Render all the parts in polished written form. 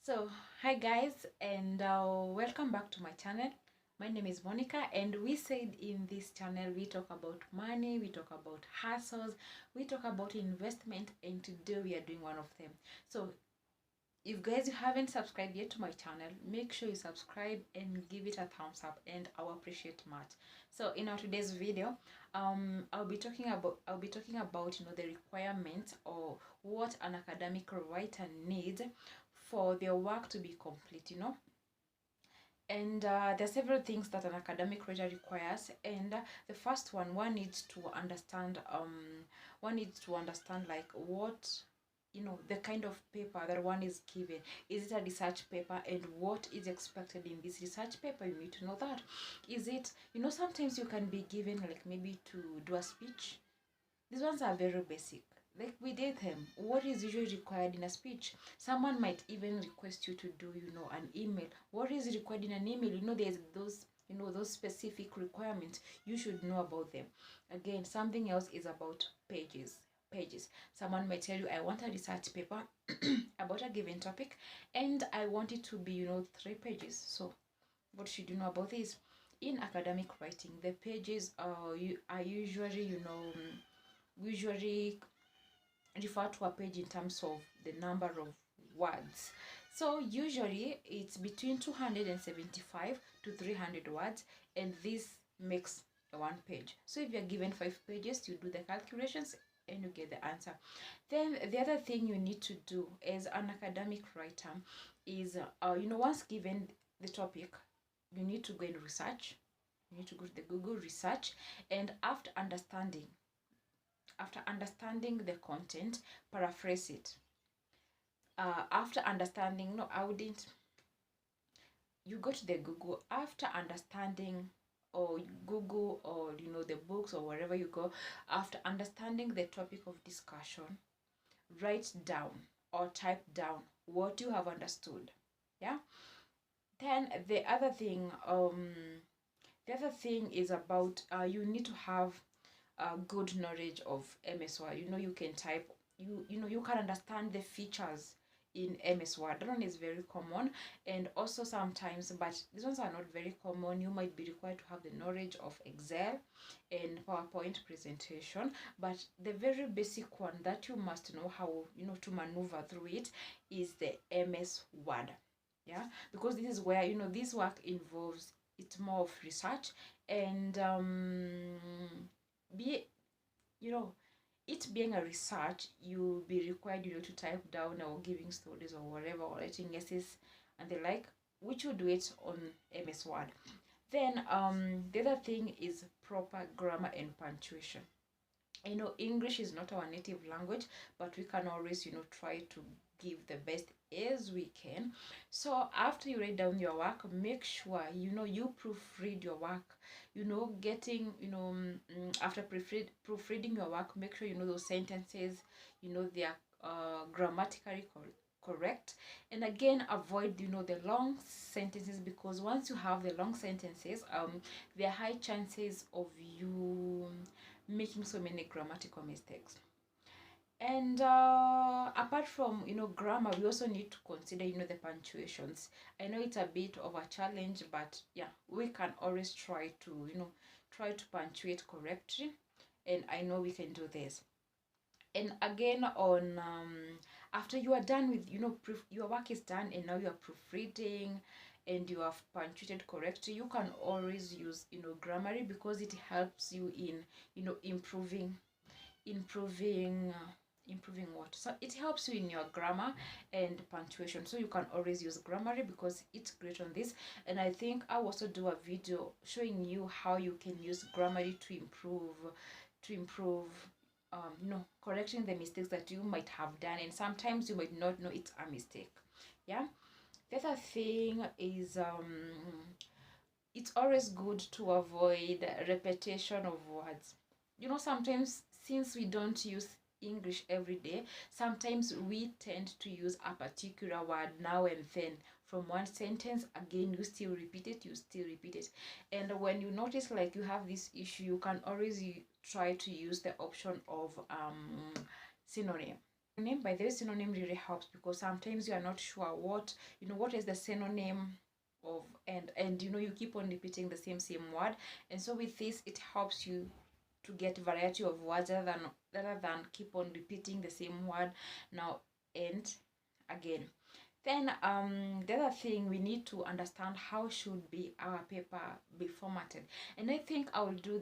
So hi guys, and welcome back to my channel. My name is Monica, and we said in this channel we talk about money, we talk about hustles, we talk about investment, and today we are doing one of them. So if guys you haven't subscribed yet to my channel, make sure you subscribe and give it a thumbs up, and I'll appreciate much. So in our today's video, I'll be talking about the requirements or what an academic writer needs for their work to be complete. And there are several things that an academic writer requires, and the first one needs to understand like what, the kind of paper that one is given. Is it a research paper, and what is expected in this research paper? You need to know that. Is it, sometimes you can be given like maybe to do a speech. These ones are very basic. Like we did them. What is usually required in a speech? Someone might even request you to do, an email. What is required in an email? There's those specific requirements. You should know about them. Again, something else is about pages. Someone might tell you, I want a research paper about a given topic, and I want it to be, 3 pages. So what should you know about this? In academic writing, the pages are usually, we usually refer to a page in terms of the number of words. So usually it's between 275 to 300 words, and this makes a 1 page. So if you're given 5 pages, you do the calculations and you get the answer. Then the other thing you need to do as an academic writer is, once given the topic, you need to go and research. You need to go to the Google research, and after understanding the content, paraphrase it. After understanding, no, I wouldn't. You go to the Google after understanding, or Google, or the books or wherever you go. After understanding the topic of discussion, write down or type down what you have understood. Yeah. Then the other thing is about you need to have good knowledge of MS Word. You can type, you can understand the features in MS Word. That one is very common, and also sometimes, but these ones are not very common, you might be required to have the knowledge of Excel and PowerPoint presentation. But the very basic one that you must know how, to maneuver through it is the MS Word. Yeah, because this is where, this work involves, it's more of research, and it being a research, you'll be required, to type down, or giving stories or whatever, or writing essays and the like, which you do it on MS Word. Then the other thing is proper grammar and punctuation. English is not our native language, but we can always, try to give the best as we can. So after you write down your work, make sure, you proofread your work. Getting, after proofreading your work, make sure, those sentences, they are grammatically correct. And again, avoid, the long sentences, because once you have the long sentences, there are high chances of you making so many grammatical mistakes. And apart from, grammar, we also need to consider, the punctuations. I know it's a bit of a challenge, but yeah, we can always try to, punctuate correctly, and I know we can do this. And again, on after you are done with, your work is done, and now you are proofreading and you have punctuated correctly, you can always use, Grammarly, because it helps you in, improving what, so it helps you in your grammar and punctuation. So you can always use Grammarly because it's great on this. And I think I'll also do a video showing you how you can use Grammarly to improve correcting the mistakes that you might have done, and sometimes you might not know it's a mistake. Yeah. The other thing is, it's always good to avoid repetition of words. Sometimes, since we don't use English every day, sometimes we tend to use a particular word now and then from one sentence. Again, you still repeat it, and when you notice like you have this issue, you can always try to use the option of synonym. Name, by the way, synonym really helps because sometimes you are not sure what, what is the synonym of, and you keep on repeating the same word. And so with this, it helps you to get variety of words rather than keep on repeating the same word now and again. Then the other thing, we need to understand how should be our paper be formatted. And I think I will do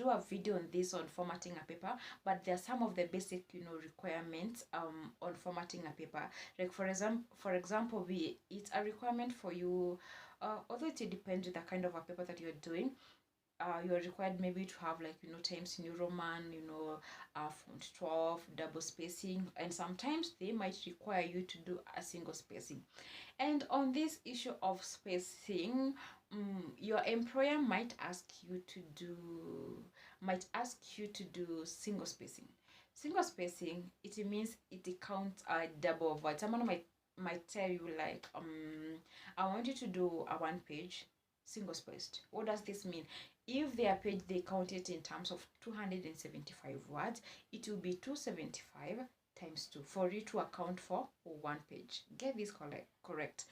a video on this, on formatting a paper, but there are some of the basic requirements on formatting a paper. Like for example, it's a requirement for you, although it depends on the kind of a paper that you're doing. You're required maybe to have, like, Times New Roman, font 12, double spacing, and sometimes they might require you to do a single spacing. And on this issue of spacing, your employer might ask you to do single spacing. Single spacing, it means it counts a double of words. Someone might tell you, like, I want you to do a 1 page single spaced. What does this mean? If their page, they count it in terms of 275 words, it will be 275 times 2 for you to account for 1 page. Get this correct.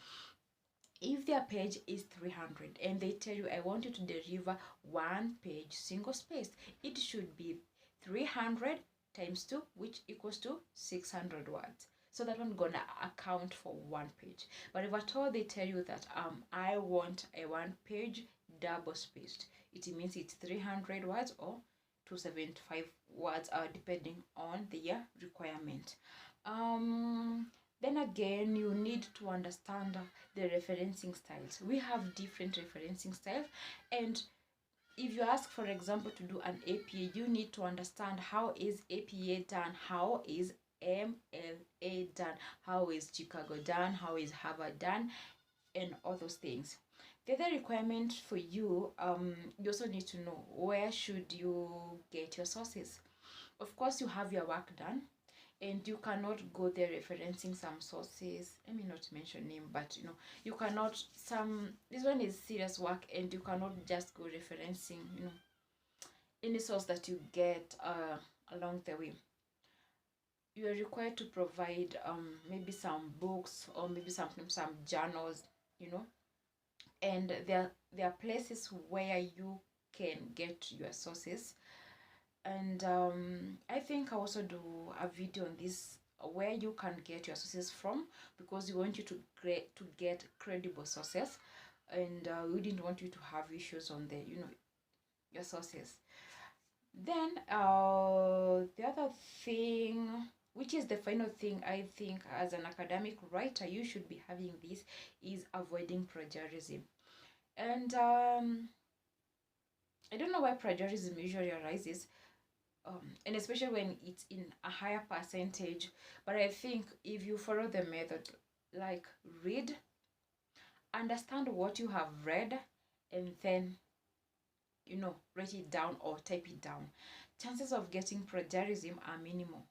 If their page is 300 and they tell you, I want you to deliver 1 page single spaced, it should be 300 times 2, which equals to 600 words. So that one gonna account for 1 page. But if at all they tell you that I want a 1 page double spaced, it means it's 300 words or 275 words, depending on their requirement. Then again, you need to understand the referencing styles. We have different referencing styles, and if you ask, for example, to do an APA, you need to understand how is APA done, how is MLA done, how is Chicago done, how is Harvard done, and all those things. The other requirement for you, you also need to know where should you get your sources. Of course, you have your work done, and you cannot go there referencing some sources. Let me not mention name, but you cannot, this one is serious work, and you cannot just go referencing any source that you get along the way. You are required to provide maybe some books or maybe some journals, and there are places where you can get your sources. And I think I also do a video on this, where you can get your sources from, because we want you to get credible sources, and we didn't want you to have issues on your sources. Then the other thing, which is the final thing, I think as an academic writer you should be having this, is avoiding plagiarism. And I don't know why plagiarism usually arises, and especially when it's in a higher percentage. But I think if you follow the method, like read, understand what you have read, and then write it down or type it down, chances of getting plagiarism are minimal.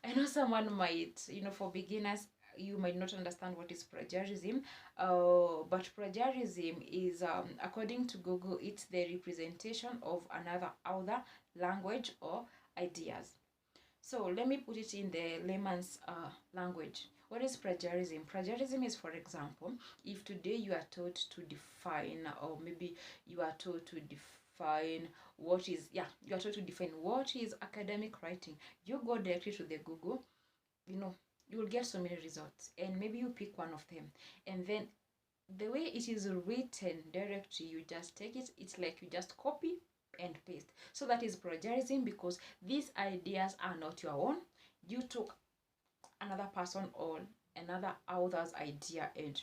I know someone might, for beginners, you might not understand what is plagiarism, but plagiarism is, according to Google, it's the representation of another author, language, or ideas. So let me put it in the layman's language. What is plagiarism? Plagiarism is, for example, if today you are told to define, or maybe you are told to define what is, you are told to define what is academic writing. You go directly to the Google, you will get so many results, and maybe you pick one of them, and then the way it is written directly, you just take it. It's like you just copy and paste. So that is plagiarism, because these ideas are not your own. You took another person or another author's idea and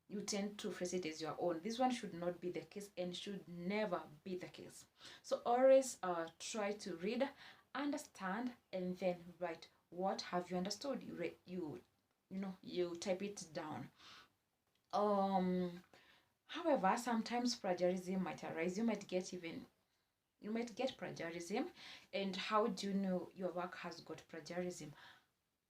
you tend to phrase it as your own. This one should not be the case, and should never be the case. So always try to read, understand, and then write. What have you understood? You type it down. However, sometimes plagiarism might arise. You might get plagiarism, and how do you know your work has got plagiarism?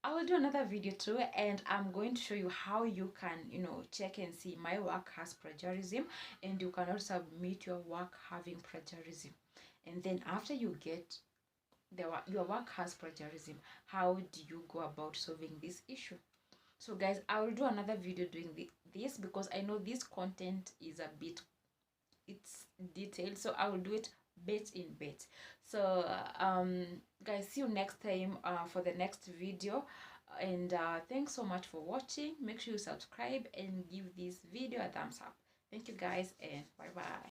I will do another video too, and I'm going to show you how you can check and see my work has plagiarism, and you cannot submit your work having plagiarism. And then after you get your work has plagiarism. How do you go about solving this issue? So guys, I will do another video doing this because I know this content is a bit, it's detailed, so I will do it bit in bit. So guys, see you next time for the next video, and thanks so much for watching. Make sure you subscribe and give this video a thumbs up. Thank you guys, and bye bye.